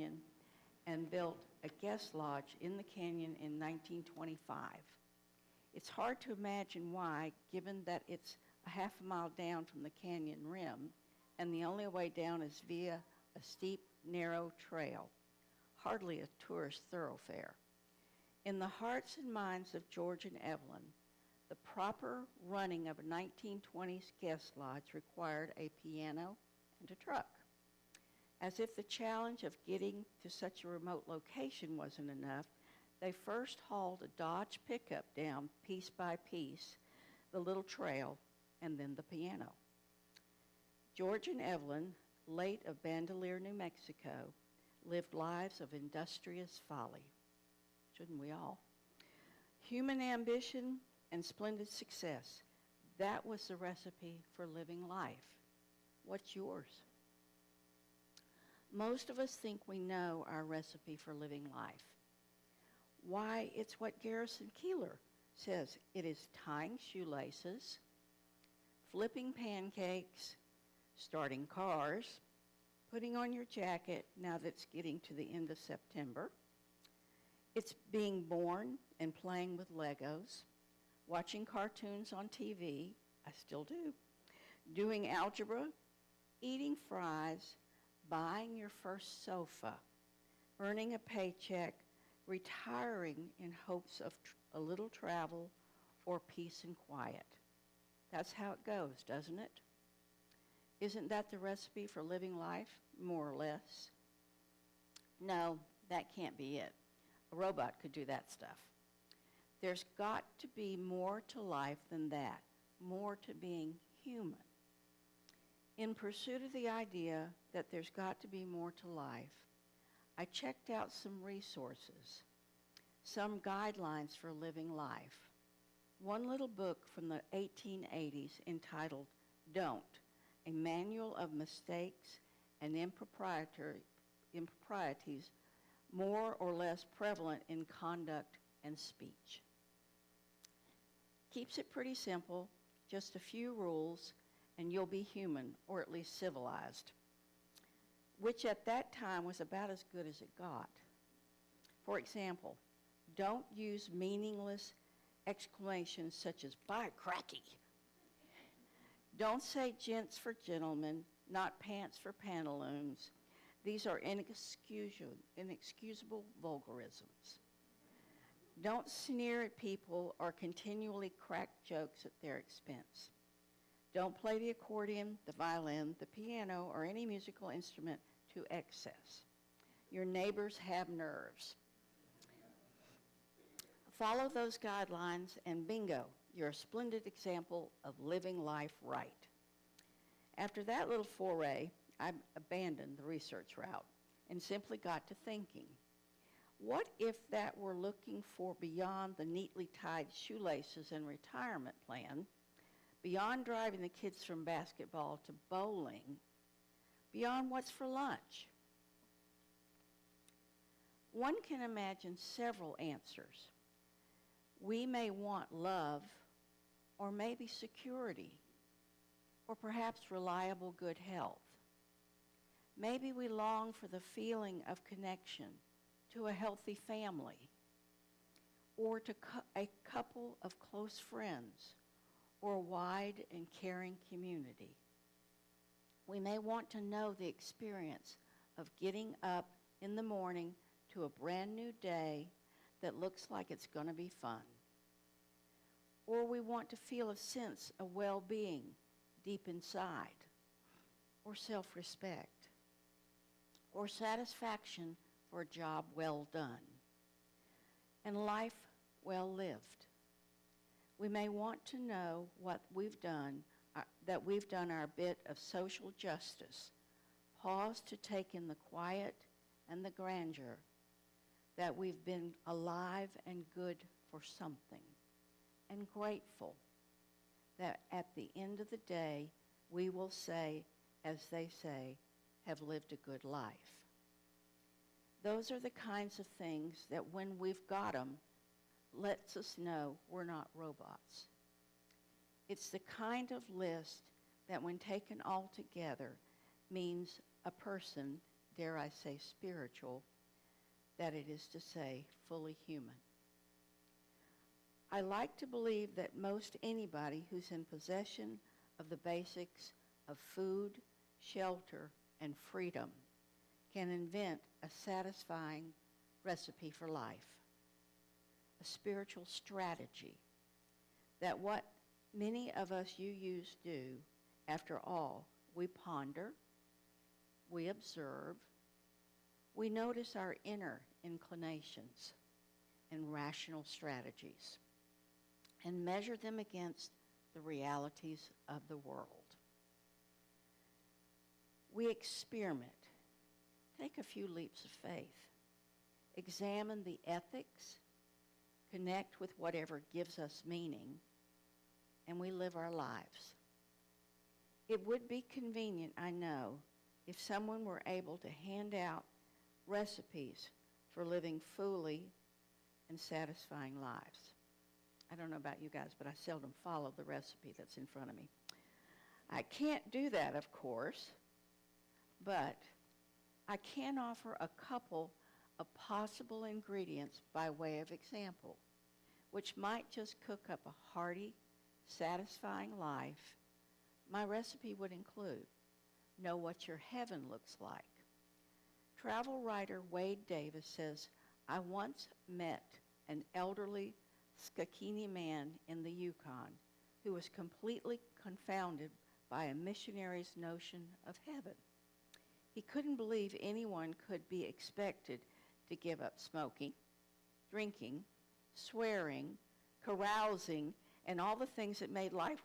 Canyon and built a guest lodge in the canyon in 1925. It's hard to imagine why, given that it's a half a mile down from the canyon rim, and the only way down is via a steep, narrow trail, hardly a tourist thoroughfare. In the hearts and minds of George and Evelyn, the proper running of a 1920s guest lodge required a piano and a truck. As if the challenge of getting to such a remote location wasn't enough, they first hauled a Dodge pickup down piece by piece, the little trail, and then the piano. George and Evelyn, late of Bandelier, New Mexico, lived lives of industrious folly. Shouldn't we all? Human ambition and splendid success. That was the recipe for living life. What's yours? Most of us think we know our recipe for living life. Why, it's what Garrison Keillor says. It is tying shoelaces, flipping pancakes, starting cars, putting on your jacket now that it's getting to the end of September. It's being born and playing with Legos, watching cartoons on TV, I still do, doing algebra, eating fries, buying your first sofa, earning a paycheck, retiring in hopes of a little travel or peace and quiet. That's how it goes, doesn't it? Isn't that the recipe for living life, more or less? No, that can't be it. A robot could do that stuff. There's got to be more to life than that, more to being human. In pursuit of the idea that there's got to be more to life, I checked out some resources, some guidelines for living life. One little book from the 1880s entitled Don't, a manual of mistakes and improprieties more or less prevalent in conduct and speech. Keeps it pretty simple, just a few rules, and you'll be human, or at least civilized, which at that time was about as good as it got. For example, don't use meaningless exclamations such as, "by cracky." Don't say gents for gentlemen, not pants for pantaloons. These are inexcusable vulgarisms. Don't sneer at people or continually crack jokes at their expense. Don't play the accordion, the violin, the piano, or any musical instrument to excess. Your neighbors have nerves. Follow those guidelines and bingo, you're a splendid example of living life right. After that little foray, I abandoned the research route and simply got to thinking, what if that were looking for beyond the neatly tied shoelaces and retirement plan, beyond driving the kids from basketball to bowling, beyond what's for lunch? One can imagine several answers. We may want love, or maybe security, or perhaps reliable good health. Maybe we long for the feeling of connection to a healthy family, or to a couple of close friends, or a wide and caring community. We may want to know the experience of getting up in the morning to a brand new day that looks like it's going to be fun. Or we want to feel a sense of well-being deep inside, or self-respect, or satisfaction for a job well done, and life well lived. We may want to know what we've done, that we've done our bit of social justice, pause to take in the quiet and the grandeur, that we've been alive and good for something, and grateful that at the end of the day, we will say, as they say, have lived a good life. Those are the kinds of things that when we've got them, lets us know we're not robots. It's the kind of list that when taken all together means a person dare I say, spiritual, that it is to say, fully human. I like to believe that most anybody who's in possession of the basics of food, shelter, and freedom can invent a satisfying recipe for life, a spiritual strategy that what many of us UUs do, after all, we ponder, we observe, we notice our inner inclinations and rational strategies and measure them against the realities of the world. We experiment, take a few leaps of faith, examine the ethics, connect with whatever gives us meaning, and we live our lives. It would be convenient, I know, if someone were able to hand out recipes for living fully and satisfying lives. I don't know about you guys, but I seldom follow the recipe that's in front of me. I can't do that, of course, but I can offer a couple of possible ingredients by way of example, which might just cook up a hearty, satisfying life. My recipe would include: know what your heaven looks like. Travel writer Wade Davis says, I once met an elderly Skakini man in the Yukon who was completely confounded by a missionary's notion of heaven. He couldn't believe anyone could be expected to give up smoking, drinking, swearing, carousing, and all the things that made life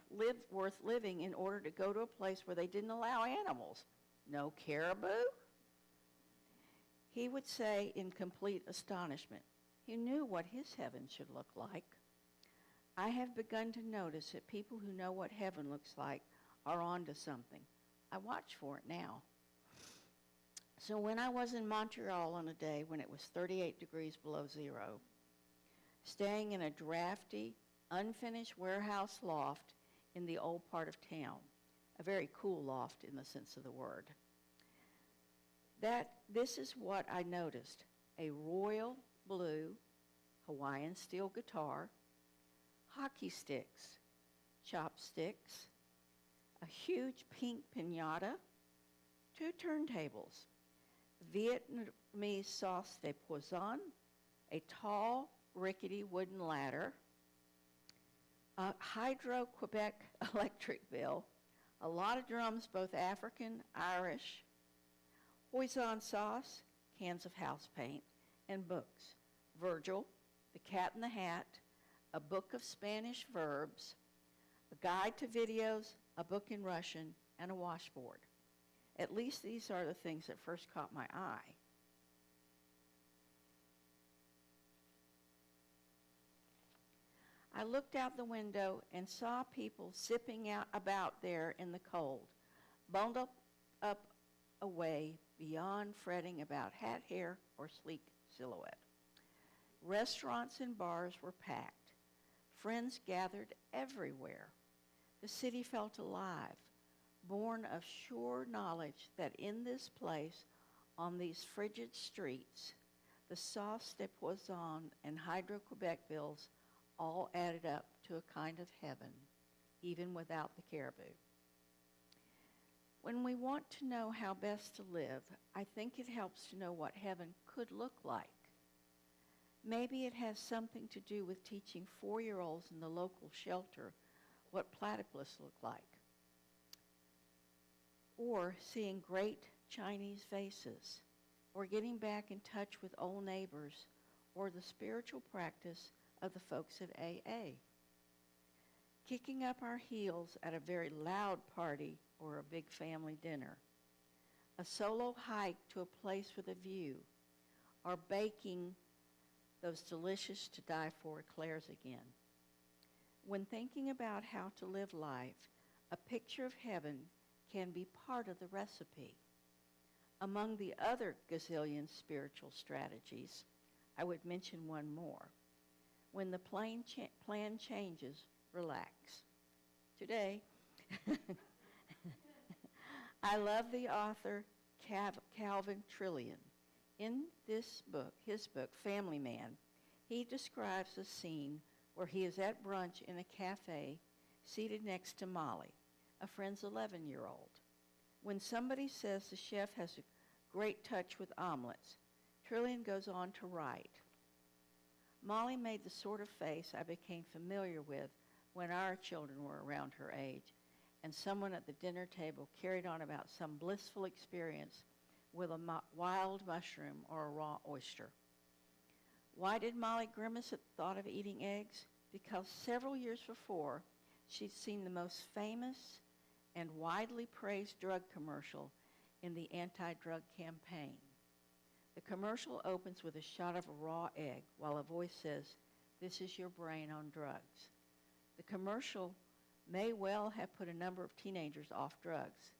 worth living in order to go to a place where they didn't allow animals. No caribou? He would say in complete astonishment, he knew what his heaven should look like. I have begun to notice that people who know what heaven looks like are onto something. I watch for it now. So when I was in Montreal on a day when it was 38 degrees below zero, staying in a drafty, unfinished warehouse loft in the old part of town, a very cool loft in the sense of the word, this is what I noticed: a royal blue Hawaiian steel guitar, hockey sticks, chopsticks, a huge pink piñata, 2 turntables, Vietnamese sauce de poisson, a tall, rickety wooden ladder, a Hydro-Quebec electric bill, a lot of drums, both African, Irish, hoisin sauce, cans of house paint, and books: Virgil, The Cat in the Hat, a book of Spanish verbs, a guide to videos, a book in Russian, and a washboard. At least these are the things that first caught my eye. I looked out the window and saw people zipping out about there in the cold, bundled up away beyond fretting about hat, hair, or sleek silhouette. Restaurants and bars were packed. Friends gathered everywhere. The city felt alive, born of sure knowledge that in this place, on these frigid streets, the sauce de poisson and Hydro-Quebec bills all added up to a kind of heaven, even without the caribou. When we want to know how best to live, I think it helps to know what heaven could look like. Maybe it has something to do with teaching 4-year-olds in the local shelter what platypus look like, or seeing great Chinese vases, or getting back in touch with old neighbors, or the spiritual practice of the folks at AA. Kicking up our heels at a very loud party or a big family dinner, a solo hike to a place with a view, or baking those delicious to die for eclairs again. When thinking about how to live life, a picture of heaven can be part of the recipe. Among the other gazillion spiritual strategies, I would mention one more. When the plan changes, relax. Today, I love the author Calvin Trillian. In this book, his book, Family Man, he describes a scene where he is at brunch in a cafe seated next to Molly, a friend's 11-year-old. When somebody says the chef has a great touch with omelets, Trillian goes on to write, Molly made the sort of face I became familiar with when our children were around her age, and someone at the dinner table carried on about some blissful experience with a wild mushroom or a raw oyster. Why did Molly grimace at the thought of eating eggs? Because several years before, she'd seen the most famous and widely praised drug commercial in the anti-drug campaign. The commercial opens with a shot of a raw egg while a voice says, "This is your brain on drugs." The commercial may well have put a number of teenagers off drugs.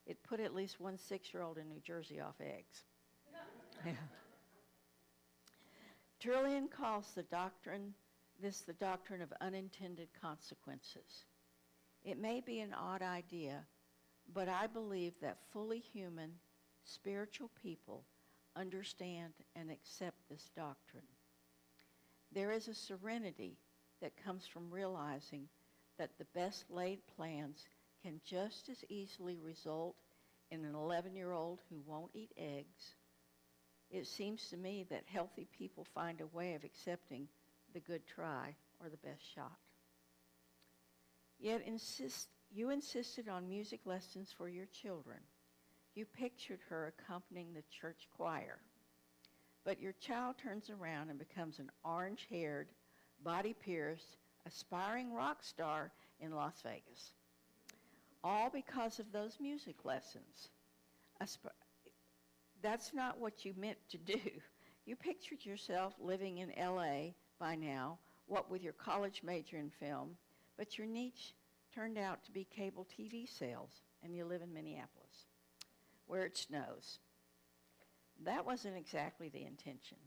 It put at least one 6-year-old in New Jersey off eggs. Trillian calls the doctrine of unintended consequences. It may be an odd idea, but I believe that fully human, spiritual people understand and accept this doctrine. There is a serenity that comes from realizing that the best laid plans can just as easily result in an 11-year-old who won't eat eggs. It seems to me that healthy people find a way of accepting the good try or the best shot. Yet you insisted on music lessons for your children. You pictured her accompanying the church choir. But your child turns around and becomes an orange-haired, body-pierced, aspiring rock star in Las Vegas. All because of those music lessons. That's not what you meant to do. You pictured yourself living in LA by now, what with your college major in film, but your niche turned out to be cable TV sales, and you live in Minneapolis, where it snows. That wasn't exactly the intention.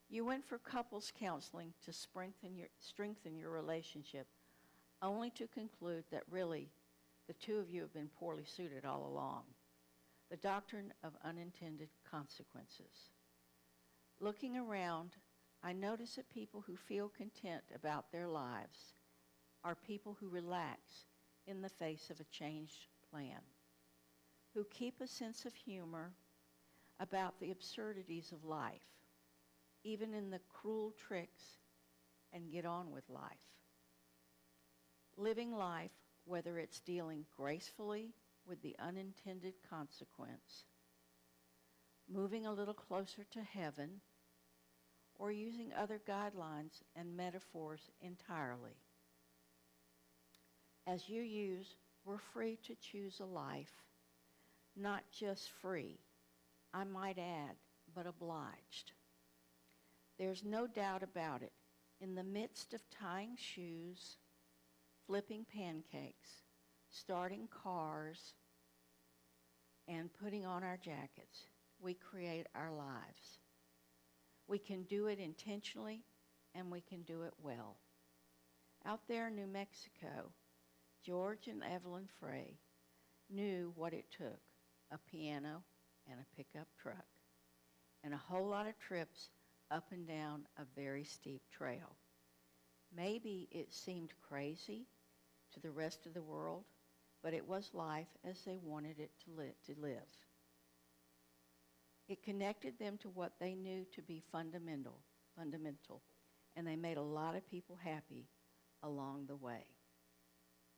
You went for couples counseling to strengthen your relationship, only to conclude that really the two of you have been poorly suited all along. The doctrine of unintended consequences. Looking around, I notice that people who feel content about their lives are people who relax in the face of a changed plan, who keep a sense of humor about the absurdities of life, even in the cruel tricks, and get on with life. Living life, whether it's dealing gracefully with the unintended consequence, moving a little closer to heaven, or using other guidelines and metaphors entirely. As you use, we're free to choose a life, not just free, I might add, but obliged. There's no doubt about it. In the midst of tying shoes, flipping pancakes, starting cars, and putting on our jackets, we create our lives. We can do it intentionally, and we can do it well. Out there in New Mexico, George and Evelyn Frey knew what it took, a piano and a pickup truck, and a whole lot of trips up and down a very steep trail. Maybe it seemed crazy to the rest of the world, but it was life as they wanted it to live. It connected them to what they knew to be fundamental, and they made a lot of people happy along the way.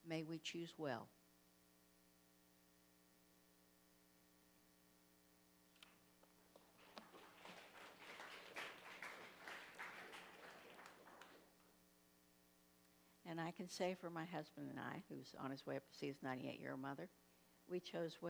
May we choose well. And I can say for my husband and I, who's on his way up to see his 98-year-old mother, we chose well.